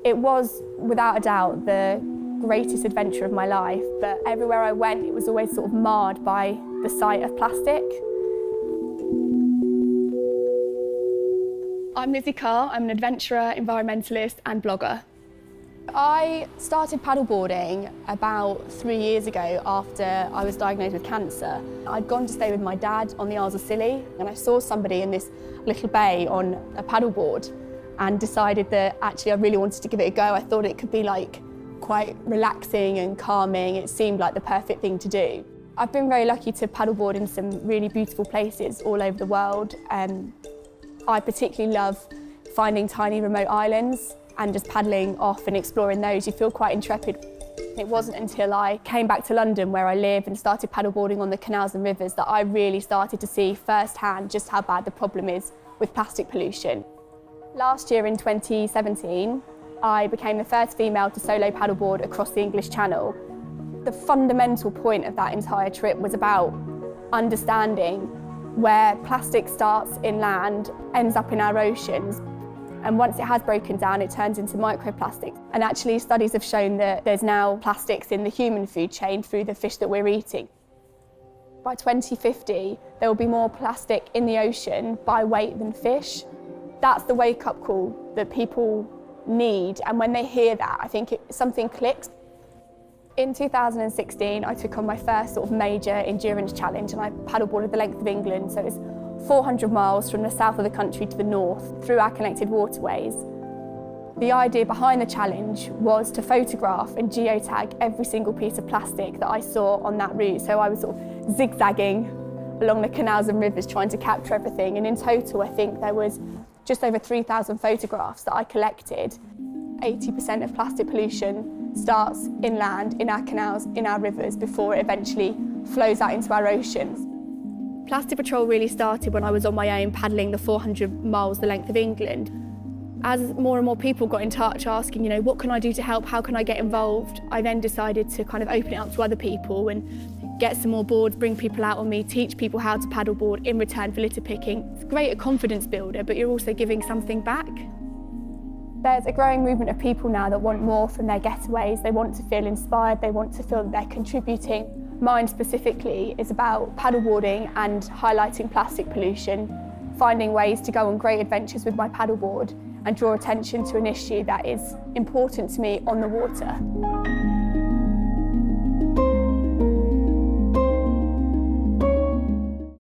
It was, without a doubt, the greatest adventure of my life, but everywhere I went, it was always sort of marred by the sight of plastic. I'm Lizzie Carr. I'm an adventurer, environmentalist and blogger. I started paddleboarding about 3 years ago after I was diagnosed with cancer. I'd gone to stay with my dad on the Isles of Scilly, and I saw somebody in this little bay on a paddleboard and decided that actually I really wanted to give it a go. I thought it could be quite relaxing and calming. It seemed like the perfect thing to do. I've been very lucky to paddleboard in some really beautiful places all over the world. I particularly love finding tiny remote islands and just paddling off and exploring those. You feel quite intrepid. It wasn't until I came back to London, where I live, and started paddleboarding on the canals and rivers that I really started to see firsthand just how bad the problem is with plastic pollution. Last year in 2017, I became the first female to solo paddleboard across the English Channel. The fundamental point of that entire trip was about understanding where plastic starts inland, ends up in our oceans, and once it has broken down, it turns into microplastics. And actually, studies have shown that there's now plastics in the human food chain through the fish that we're eating. By 2050, there will be more plastic in the ocean by weight than fish. That's the wake-up call that people need, and when they hear that, I think something clicks. In 2016, I took on my first sort of major endurance challenge, and I paddleboarded the length of England, so it's 400 miles from the south of the country to the north through our connected waterways. The idea behind the challenge was to photograph and geotag every single piece of plastic that I saw on that route. So I was sort of zigzagging along the canals and rivers trying to capture everything, and in total I think there was just over 3,000 photographs that I collected. 80% of plastic pollution starts inland, in our canals, in our rivers, before it eventually flows out into our oceans. Plastic Patrol really started when I was on my own paddling the 400 miles the length of England. As more and more people got in touch asking, what can I do to help, how can I get involved, I then decided to kind of open it up to other people and get some more boards, bring people out on me, teach people how to paddleboard in return for litter picking. It's great, a confidence builder, but you're also giving something back. There's a growing movement of people now that want more from their getaways. They want to feel inspired, they want to feel that they're contributing. Mine specifically is about paddleboarding and highlighting plastic pollution, finding ways to go on great adventures with my paddleboard and draw attention to an issue that is important to me on the water.